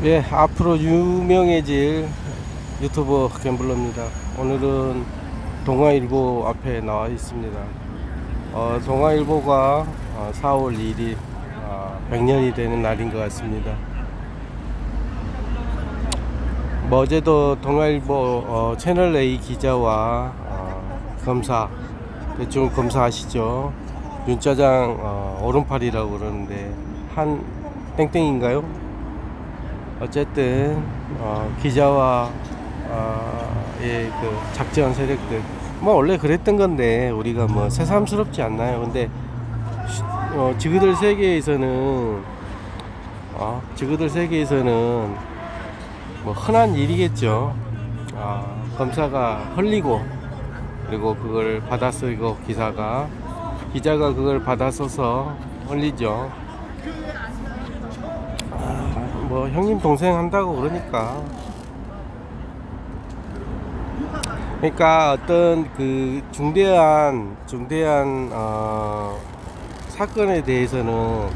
예, 앞으로 유명해질 유튜버 갬블러입니다. 오늘은 동아일보 앞에 나와 있습니다. 동아일보가 4월 1일 100년이 되는 날인 것 같습니다. 뭐 어제도 동아일보 채널 A 기자와 검사, 대충 검사 아시죠? 윤짜장 오른팔이라고 그러는데 한 땡땡인가요? 어쨌든 기자와 그 작전 세력들 뭐 원래 그랬던 건데 우리가 뭐 새삼스럽지 않나요? 근데 지그들 세계에서는 뭐 흔한 일이겠죠. 검사가 흘리고 그리고 그걸 받아 쓰고 기자가 그걸 받아 써서 흘리죠. 뭐 형님 동생 한다고 그러니까 어떤 그 중대한 사건에 대해서는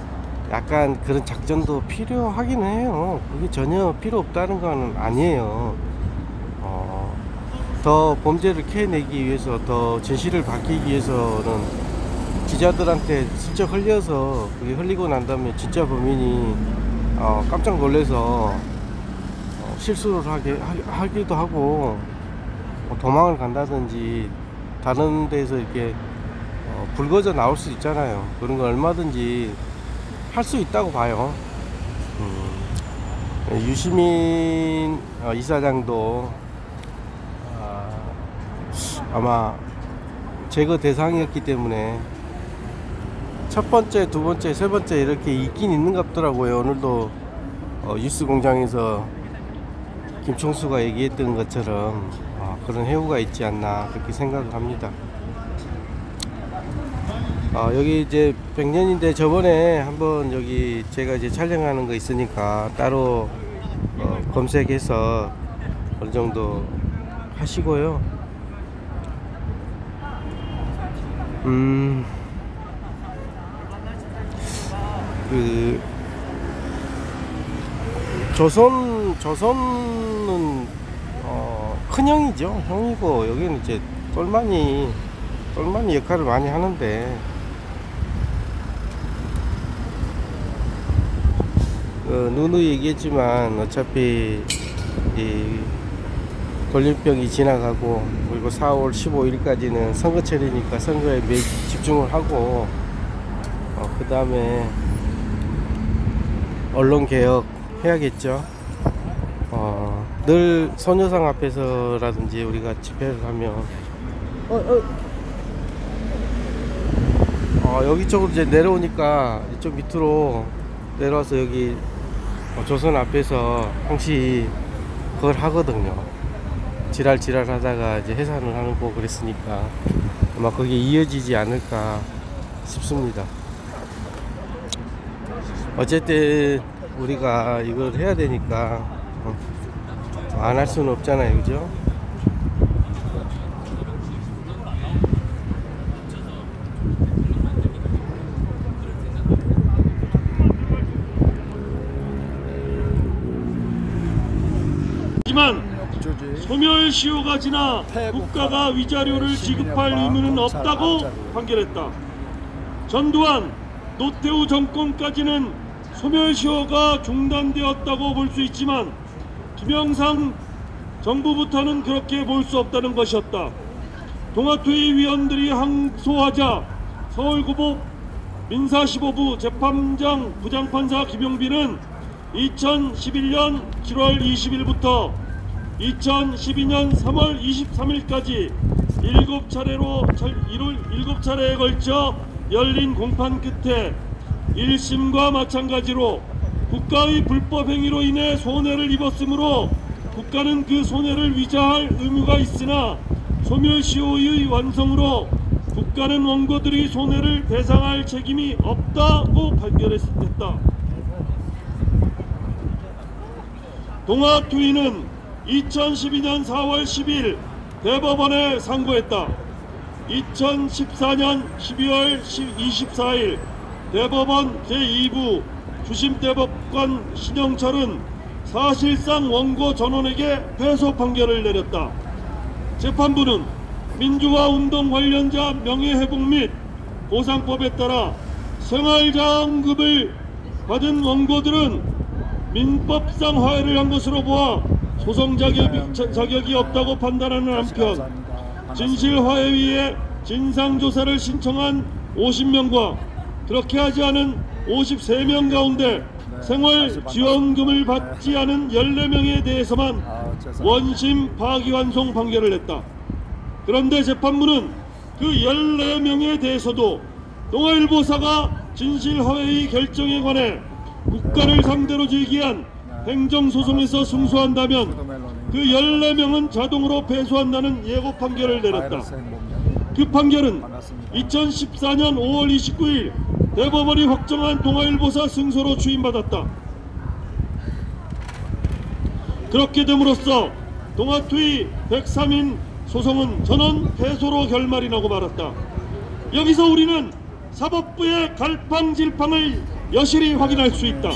약간 그런 작전도 필요하기는 해요. 그게 전혀 필요 없다는 건 아니에요. 더 범죄를 캐내기 위해서, 더 진실을 밝히기 위해서는 기자들한테 슬쩍 흘려서 그게 흘리고 난 다음에 진짜 범인이 깜짝 놀래서 실수를 하기도 하고 도망을 간다든지 다른 데서 이렇게 불거져 나올 수 있잖아요. 그런 거 얼마든지 할 수 있다고 봐요. 유시민 이사장도 아마 제거 대상이었기 때문에 첫 번째, 두 번째, 세 번째 이렇게 있긴 있는 것 같더라고요. 오늘도 뉴스공장에서 김총수가 얘기했던 것처럼 그런 해우가 있지 않나 그렇게 생각을 합니다. 여기 이제 100년인데 저번에 한번 여기 제가 이제 촬영하는 거 있으니까 따로 검색해서 어느 정도 하시고요. 그 조선은 큰형이죠. 형이고 여기는 이제 똘마니 역할을 많이 하는데 누누이 얘기했지만 어차피 이 돌림병이 지나가고 그리고 4월 15일까지는 선거철이니까 선거에 매일 집중을 하고 그 다음에 언론 개혁 해야겠죠. 늘 소녀상 앞에서라든지 우리가 집회를 하면 여기 쪽으로 이제 내려오니까 이쪽 밑으로 내려와서 여기 조선 앞에서 항시 그걸 하거든요. 지랄 하다가 이제 해산을 하고 그랬으니까 아마 그게 이어지지 않을까 싶습니다. 어쨌든 우리가 이걸 해야 되니까 안 할 수는 없잖아요, 그죠? 하지만 소멸시효가 지나 국가가 위자료를 지급할 의무는 없다고 판결했다. 전두환, 노태우 정권까지는 소멸시효가 중단되었다고 볼 수 있지만 김영삼 정부부터는 그렇게 볼 수 없다는 것이었다. 동아투의 위원들이 항소하자 서울고법 민사15부 재판장 부장판사 김용빈은 2011년 7월 20일부터 2012년 3월 23일까지 7차례에 걸쳐 열린 공판 끝에 1심과 마찬가지로 국가의 불법 행위로 인해 손해를 입었으므로 국가는 그 손해를 위자할 의무가 있으나 소멸시효의 완성으로 국가는 원고들의 손해를 배상할 책임이 없다고 판결했다. 동아투이는 2012년 4월 10일 대법원에 상고했다. 2014년 12월 24일 대법원 제2부 주심대법관 신영철은 사실상 원고 전원에게 패소 판결을 내렸다. 재판부는 민주화 운동 관련자 명예회복 및 보상법에 따라 생활장급을 받은 원고들은 민법상 화해를 한 것으로 보아 소송 자격이 없다고 판단하는 한편 진실화해위에 진상조사를 신청한 50명과 그렇게 하지 않은 53명 가운데 생활지원금을 받지 않은 14명에 대해서만 원심 파기환송 판결을 냈다. 그런데 재판부는 그 14명에 대해서도 동아일보사가 진실화해의 결정에 관해 국가를 상대로 제기한 행정소송에서 승소한다면 그 14명은 자동으로 패소한다는 예고 판결을 내렸다. 그 판결은 2014년 5월 29일 대법원이 확정한 동아일보사 승소로 추인받았다. 그렇게 됨으로써 동아투의 103인 소송은 전원 패소로 결말이 나고 말았다. 여기서 우리는 사법부의 갈팡질팡을 여실히 확인할 수 있다.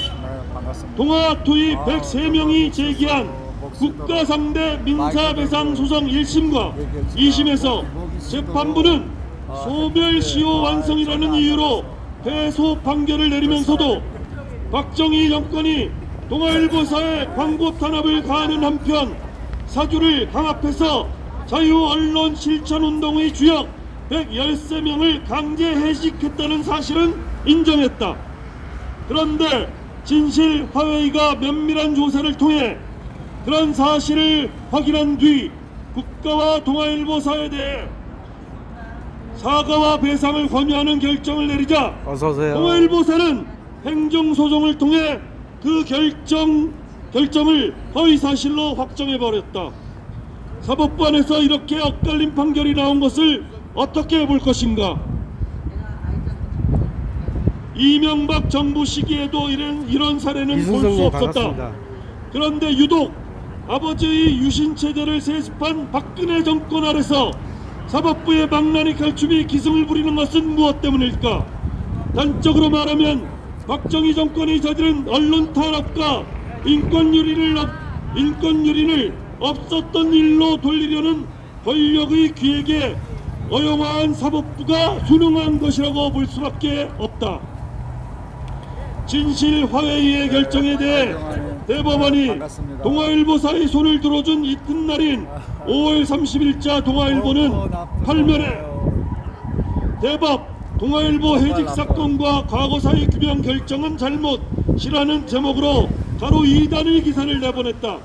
동아투의 103명이 제기한 국가상대 민사배상 소송 1심과 2심에서 재판부는 소멸시효 완성이라는 이유로 패소 판결을 내리면서도 박정희 정권이 동아일보사의 광고 탄압을 가하는 한편 사주를 강압해서 자유언론 실천운동의 주역 113명을 강제 해직했다는 사실은 인정했다. 그런데 진실화해위가 면밀한 조사를 통해 그런 사실을 확인한 뒤 국가와 동아일보사에 대해 사과와 배상을 권유하는 결정을 내리자 동아일보사는 행정소송을 통해 그 결정을 허위사실로 확정해버렸다. 사법부 안에서 이렇게 엇갈린 판결이 나온 것을 어떻게 볼 것인가? 이명박 정부 시기에도 이런 사례는 볼 수 없었다. 반갑습니다. 그런데 유독 아버지의 유신체제를 세습한 박근혜 정권 아래서 사법부의 망나니 칼춤이 기승을 부리는 것은 무엇 때문일까? 단적으로 말하면 박정희 정권이 저지른 언론 탄압과 인권유린을 없었던 일로 돌리려는 권력의 기획에 어용한 사법부가 순응한 것이라고 볼 수밖에 없다. 진실화해위의 결정에 대해 대법원이 동아일보사의 손을 들어준 이튿날인 5월 30일자 동아일보는 8면에 대법 동아일보 해직 사건과 과거사의 규명 결정은 잘못이라는 제목으로 가로 2단의 기사를 내보냈다.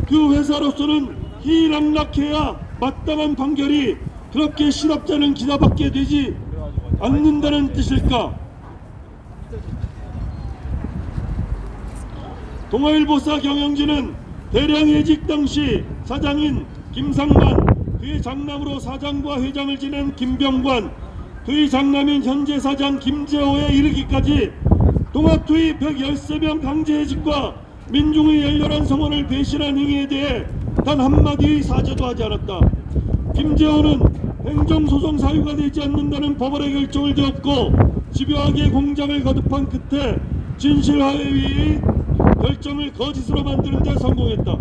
그 회사로서는 희락락해야 마땅한 판결이 그렇게 실업자는 기사밖에 되지 않는다는 뜻일까? 동아일보사 경영진은 대량 해직 당시 사장인 김상만, 그의 장남으로 사장과 회장을 지낸 김병관, 그의 장남인 현재 사장 김재호에 이르기까지 동아투의 113명 강제해직과 민중의 열렬한 성원을 배신한 행위에 대해 단 한마디의 사죄도 하지 않았다. 김재호는 행정소송 사유가 되지 않는다는 법원의 결정을 되었고 집요하게 공장을 거듭한 끝에 진실화해위의 결정을 거짓으로 만드는 데 성공했다.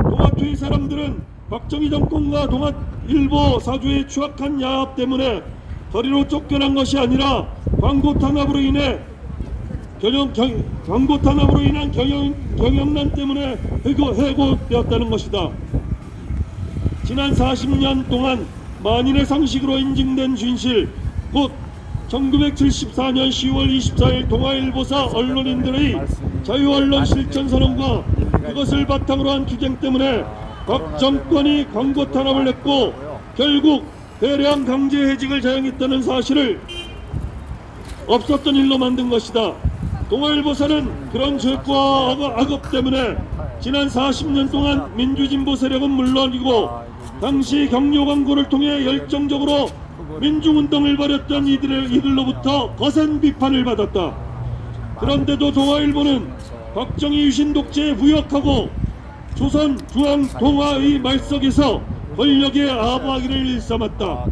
동아투의 사람들은 박정희 정권과 동아일보 사주의 추악한 야합 때문에 거리로 쫓겨난 것이 아니라 광고 탄압으로 인한 경영난 때문에 해고되었다는 것이다. 지난 40년 동안 만인의 상식으로 인증된 진실, 곧 1974년 10월 24일 동아일보사 언론인들의 자유언론 실천선언과 그것을 바탕으로 한 투쟁 때문에 박 정권이 광고 탄압을 했고 결국 대량 강제해직을 자행했다는 사실을 없었던 일로 만든 것이다. 동아일보사는 그런 죄과 악업 때문에 지난 40년 동안 민주진보 세력은 물론이고 당시 격려 광고를 통해 열정적으로 민중운동을 벌였던 이들로부터 거센 비판을 받았다. 그런데도 동아일보는 박정희 유신 독재에 부역하고 조선 중앙 동아의 말석에서 권력의 아부하기를 일삼았다.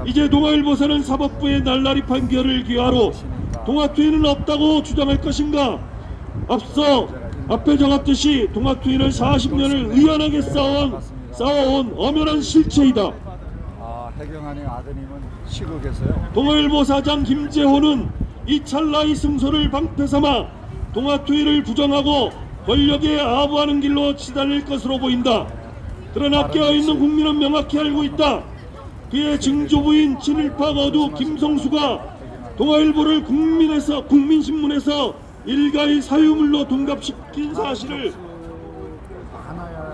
이제 동아일보사는 사법부의 날라리 판결을 기하로 동아투에는 없다고 주장할 것인가? 앞서 앞에 적었듯이 동아투이는 40년을 의연하게 쌓아온 엄연한 실체이다. 해경환의 아드님은 쉬고 계세요. 동아일보 사장 김재호는 이 찰나의 승소를 방패삼아 동아투이를 부정하고 권력에 아부하는 길로 치달릴 것으로 보인다. 그러나 깨어있는 국민은 명확히 알고 있다. 그의 증조부인 친일파 거두 김성수가 동아일보를 국민신문에서 일가의 사유물로 둔갑시킨 사실을,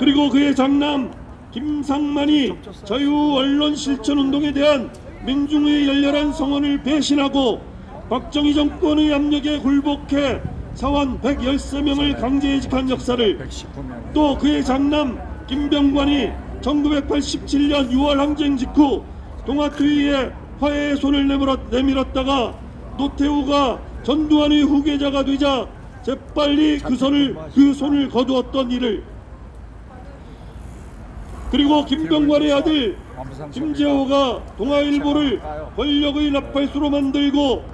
그리고 그의 장남 김상만이 자유언론실천운동에 대한 민중의 열렬한 성원을 배신하고 박정희 정권의 압력에 굴복해 사원 113명을 강제해직한 역사를, 119명. 또 그의 장남 김병관이 1987년 6월 항쟁 직후 동아투이에 화해의 손을 내밀었다가 노태우가 전두환의 후계자가 되자 재빨리 그 손을 거두었던 일을, 그리고 김병관의 아들 김재호가 동아일보를 권력의 나팔수로 만들고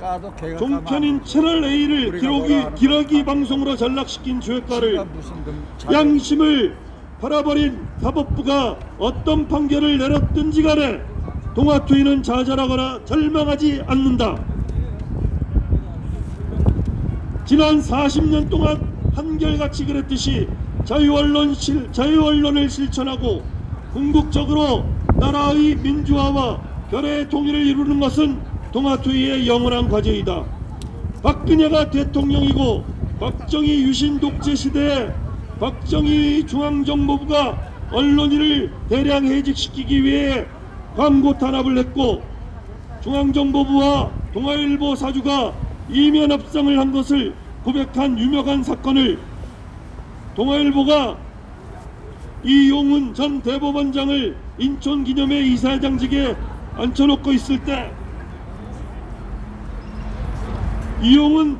종편인 채널A를 기러기 방송으로 전락시킨 죄가를, 양심을 팔아버린 사법부가 어떤 판결을 내렸든지 간에 동아투이는 좌절하거나 절망하지 않는다. 지난 40년 동안 한결같이 그랬듯이 자유언론을 실천하고 궁극적으로 나라의 민주화와 결의 통일을 이루는 것은 동아투이의 영원한 과제이다. 박근혜가 대통령이고 박정희 유신 독재 시대에 박정희 중앙정보부가 언론인을 대량 해직시키기 위해 광고 탄압을 했고 중앙정보부와 동아일보 사주가 이면 협상을 한 것을 고백한 유명한 사건을 동아일보가 이용훈 전 대법원장을 인천기념회 이사장직에 앉혀놓고 있을 때 이용훈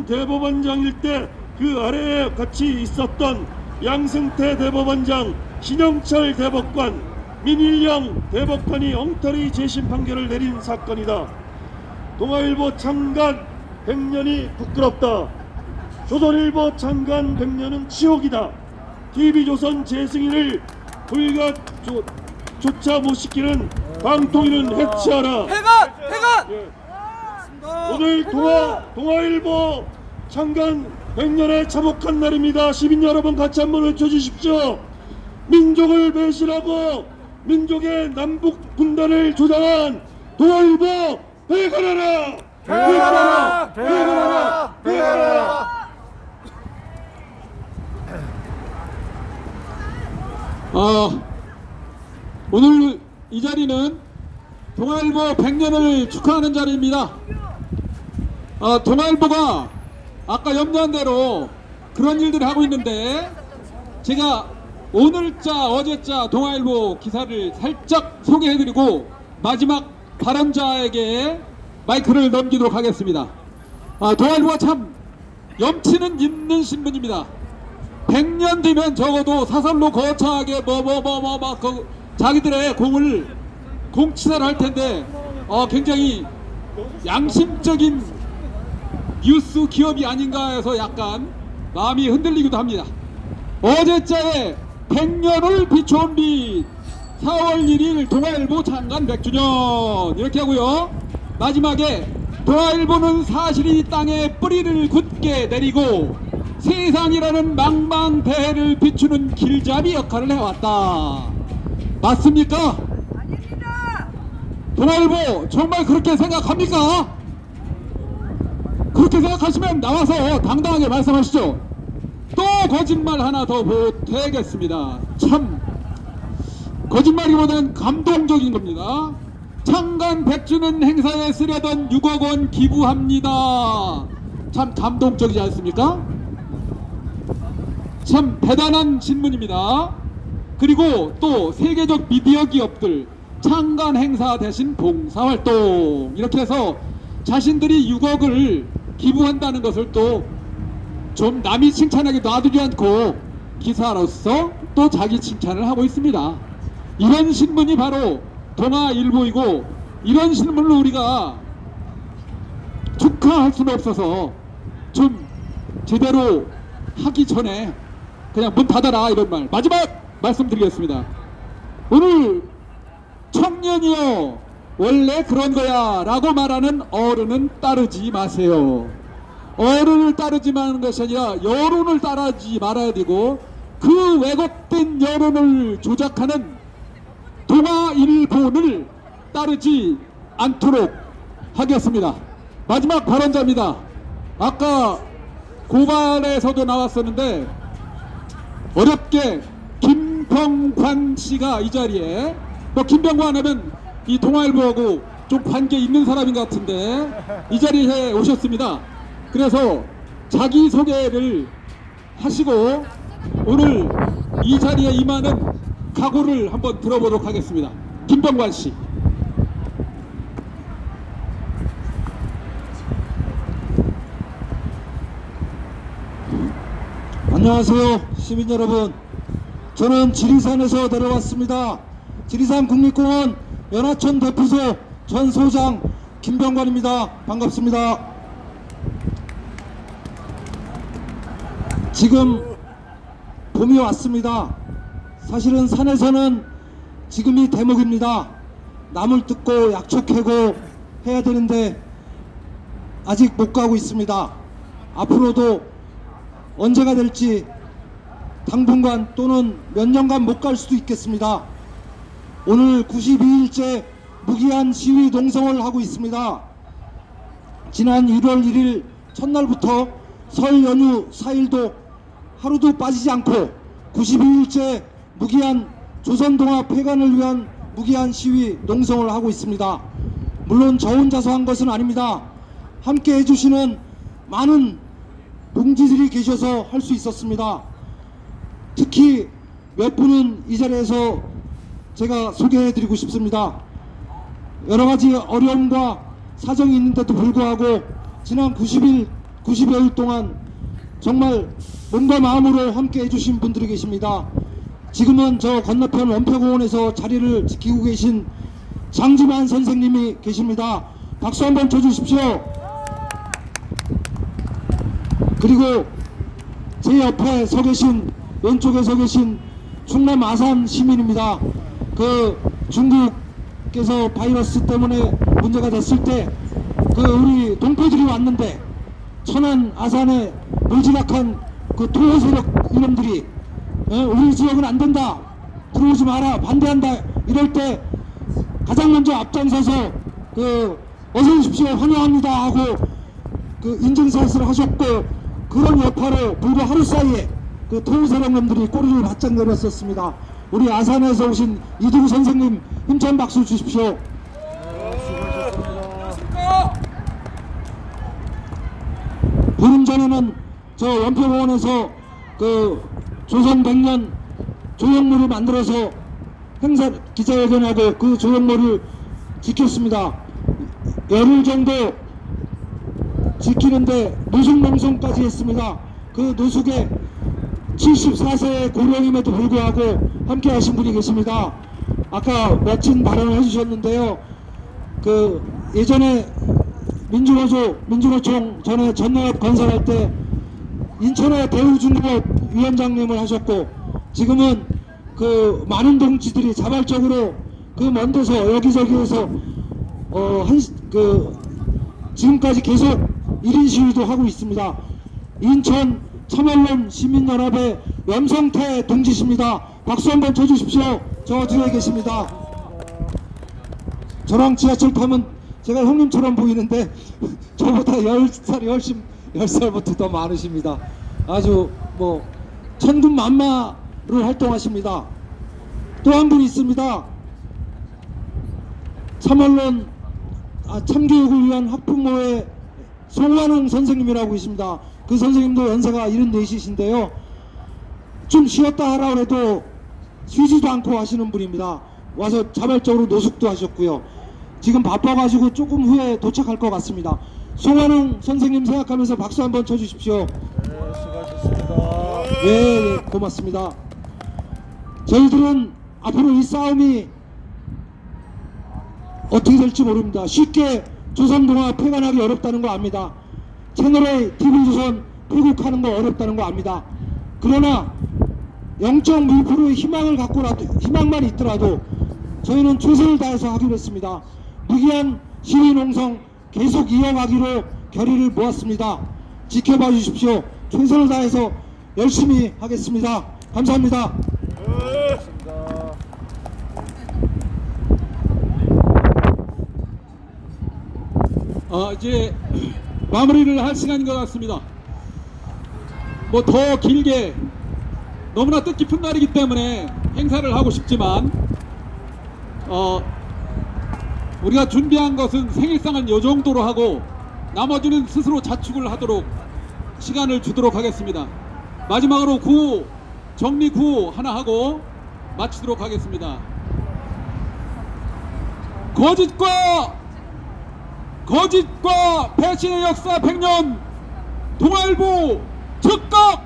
대법원장일 때 그 아래에 같이 있었던 양승태 대법원장, 신영철 대법관, 민일영 대법관이 엉터리 재심 판결을 내린 사건이다. 동아일보 창간 100년이 부끄럽다. 조선일보 창간 100년은 지옥이다. TV조선 재승인을 불가조차 못 시키는 방통위는 해체하라. 해관! 예. 오늘 동아일보 창간 100년의 참혹한 날입니다. 시민 여러분 같이 한번 외쳐주십시오. 민족을 배신하고 민족의 남북 분단을 조장한 동아일보 해관하라! 해관하라! 해관하라! 해관하라! 오늘 이 자리는 동아일보 100년을 축하하는 자리입니다. 동아일보가 아까 염려한 대로 그런 일들을 하고 있는데, 제가 오늘자 어제자 동아일보 기사를 살짝 소개해드리고 마지막 발언자에게 마이크를 넘기도록 하겠습니다. 동아일보가 참 염치는 있는 신문입니다. 100년 뒤면 적어도 사설로 거창하게 자기들의 공치사를 할 텐데, 굉장히 양심적인 뉴스 기업이 아닌가 해서 약간 마음이 흔들리기도 합니다. 어제자에 100년을 비춰온 빛, 4월 1일 동아일보 창간 100주년 이렇게 하고요. 마지막에 동아일보는 사실이 땅에 뿌리를 굳게 내리고 세상이라는 망망대해를 비추는 길잡이 역할을 해왔다. 맞습니까? 아닙니다. 동아일보 정말 그렇게 생각합니까? 그렇게 생각하시면 나와서 당당하게 말씀하시죠. 또 거짓말 하나 더 보태겠습니다. 참 거짓말이보다는 감동적인 겁니다. 창간 100주년 행사에 쓰려던 6억 원 기부합니다. 참 감동적이지 않습니까? 참 대단한 신문입니다. 그리고 또 세계적 미디어 기업들 창간 행사 대신 봉사활동 이렇게 해서 자신들이 6억을 기부한다는 것을 또 좀 남이 칭찬하게 놔두지 않고 기사로서 또 자기 칭찬을 하고 있습니다. 이런 신문이 바로 동아일보이고, 이런 신문을 우리가 축하할 수는 없어서 좀 제대로 하기 전에 그냥 문 닫아라 이런 말 마지막 말씀드리겠습니다. 오늘 청년이여 원래 그런 거야 라고 말하는 어른은 따르지 마세요. 어른을 따르지 마는 것이 아니라 여론을 따르지 말아야 되고, 그 왜곡된 여론을 조작하는 동아일보를 따르지 않도록 하겠습니다. 마지막 발언자입니다. 아까 고발에서도 나왔었는데 어렵게 김병관 씨가 이 자리에, 뭐 김병관 하면 이 동아일보하고 좀 관계 있는 사람인 것 같은데 이 자리에 오셨습니다. 그래서 자기소개를 하시고 오늘 이 자리에 임하는 각오를 한번 들어보도록 하겠습니다. 김병관 씨. 안녕하세요, 시민 여러분. 저는 지리산에서 내려왔습니다. 지리산 국립공원 연하천 대피소 전 소장 김병관입니다. 반갑습니다. 지금 봄이 왔습니다. 사실은 산에서는 지금이 대목입니다. 나물 뜯고 약초 캐고 해야 되는데 아직 못 가고 있습니다. 앞으로도 언제가 될지 당분간 또는 몇 년간 못 갈 수도 있겠습니다. 오늘 92일째 무기한 시위 농성을 하고 있습니다. 지난 1월 1일 첫날부터 설 연휴 4일도 하루도 빠지지 않고 92일째 무기한 조선동아 폐간을 위한 무기한 시위 농성을 하고 있습니다. 물론 저 혼자서 한 것은 아닙니다. 함께 해주시는 많은 동지들이 계셔서 할 수 있었습니다. 특히 몇 분은 이 자리에서 제가 소개해드리고 싶습니다. 여러가지 어려움과 사정이 있는데도 불구하고 지난 90여일 동안 정말 몸과 마음으로 함께 해주신 분들이 계십니다. 지금은 저 건너편 원표공원에서 자리를 지키고 계신 장지만 선생님이 계십니다. 박수 한번 쳐주십시오. 그리고 제 옆에 서 계신, 왼쪽에 서 계신 충남 아산 시민입니다. 그 중국에서 바이러스 때문에 문제가 됐을 때 그 우리 동포들이 왔는데 천안 아산에 물진악한 그 토호 세력 이놈들이 우리 지역은 안 된다, 들어오지 마라, 반대한다 이럴 때 가장 먼저 앞장서서 어서 오십시오, 환영합니다 하고 그 인증샷을 하셨고, 그런 여파로 불과 하루 사이에 그 토호 세력놈들이 꼬리를 바짝 내렸었습니다. 우리 아산에서 오신 이두구 선생님 힘찬 박수 주십시오. 보름 전에는 저 원표공원에서 그 조선 100년 조형물을 만들어서 행사 기자회견하고 그 조형물을 지켰습니다. 열흘 정도 지키는데 노숙 농성까지 했습니다. 그 노숙에 74세의 고령임에도 불구하고 함께 하신 분이 계십니다. 아까 멋진 발언을 해주셨는데요. 그 예전에 민주노총 전에 전농협 건설할 때 인천의 대우중공업 위원장님을 하셨고, 지금은 그 많은 동지들이 자발적으로 그 먼 데서 여기저기에서 지금까지 계속 1인 시위도 하고 있습니다. 인천 참언론 시민연합의 염성태 동지십니다. 박수 한번 쳐주십시오. 저 뒤에 계십니다. 저랑 지하철 타면 제가 형님처럼 보이는데 저보다 10살이 훨씬 10살부터 더 많으십니다. 아주 뭐 천군만마를 활동하십니다. 또 한 분 있습니다. 참언론 참교육을 위한 학부모의 송환웅 선생님이라고 있습니다. 그 선생님도 연세가 74이신데요. 좀 쉬었다 하라고 해도 쉬지도 않고 하시는 분입니다. 와서 자발적으로 노숙도 하셨고요. 지금 바빠가지고 조금 후에 도착할 것 같습니다. 송환웅 선생님 생각하면서 박수 한번 쳐주십시오. 네, 수고하셨습니다. 예, 고맙습니다. 저희들은 앞으로 이 싸움이 어떻게 될지 모릅니다. 쉽게 조선동아 폐간하기 어렵다는 거 압니다. 채널A, TV조선 회복하는 거 어렵다는 거 압니다. 그러나 0.1%의 희망만 있더라도 저희는 최선을 다해서 하기로 했습니다. 무기한 시위 농성 계속 이어가기로 결의를 모았습니다. 지켜봐 주십시오. 최선을 다해서 열심히 하겠습니다. 감사합니다. 이제 마무리를 할 시간인 것 같습니다. 뭐 더 길게 너무나 뜻깊은 날이기 때문에 행사를 하고 싶지만 우리가 준비한 것은 생일상은 요 정도로 하고 나머지는 스스로 자축을 하도록 시간을 주도록 하겠습니다. 마지막으로 구호, 정리 구호 하나 하고 마치도록 하겠습니다. 거짓과 배신의 역사 100년 동아일보 즉각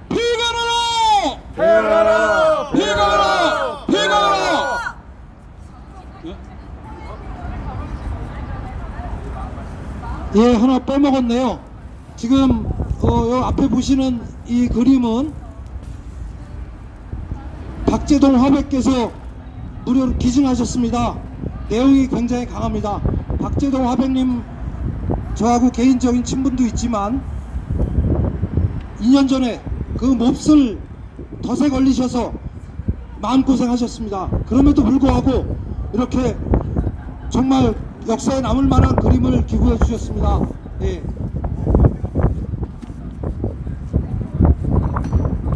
폐간하라! 폐간하라! 폐간하라! 폐간하라! 예, 하나 빼먹었네요. 지금 요 앞에 보시는 이 그림은 박재동 화백께서 무료로 기증하셨습니다. 내용이 굉장히 강합니다. 박재동 화백님 저하고 개인적인 친분도 있지만 2년 전에 그 몹쓸 덫에 걸리셔서 마음고생하셨습니다. 그럼에도 불구하고 이렇게 정말 역사에 남을 만한 그림을 기부해 주셨습니다. 예.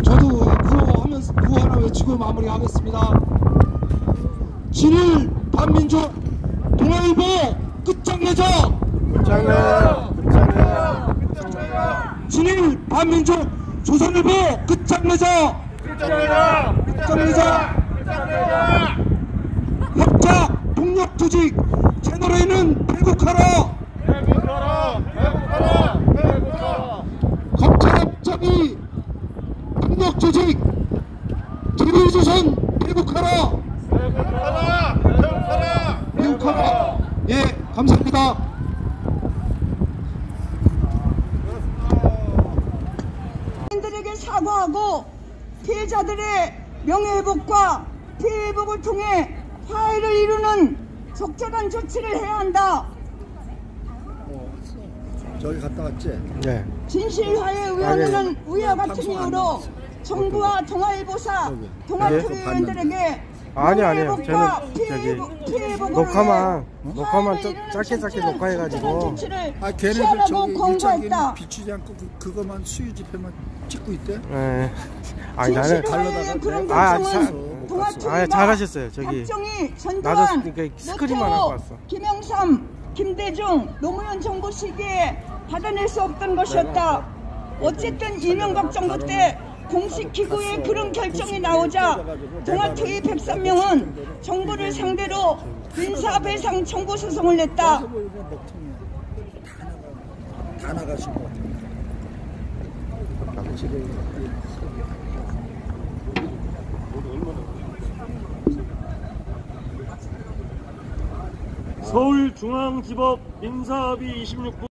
저도 구호 하나 외치고 마무리하겠습니다. 진일 반민족 동아일보 끝장내자! 진일 반민족 조선일보 끝장내자! 끝장내자! 협작 폭력 조직 채널A는 회국하라! 검찰 협작이 폭력 조직 제일조선 회국하라! 회국하라! 예, 감사합니다. 국민들에게 사과하고 피해자들의 명예회복과 피해회복을 통해 화해를 이루는 적절한 조치를 해야 한다. 저기 갔다 왔지? 네. 진실화해위원회는 위와 같은 이유로 정부와 동아일보사, 동아토요일들에게 아니요. 저는 피해회복을 녹화만 좀 짧게 녹화해가지고. 걔네들 저기 권고했다. 일자기는 비추지 않고 그것만 수유 집회만 찍고 있대? 네. 아니 나는 진실화해의 그런 아, 결정은 동아토요일과 잘하셨어요. 저기 박정희, 나도 전두환, 그러니까 스크린만 하고 왔어. 김영삼, 김대중, 노무현 정부 시기에 받아낼 수 없던 것이었다. 어쨌든 이명박 정부 때 공식 기구의 그런 결정이 나오자 동아토의 103명은 정부를 상대로 민사배상 청구 소송을 냈다. 다 나가신 것 같아요. 서울중앙지법 민사합의 26부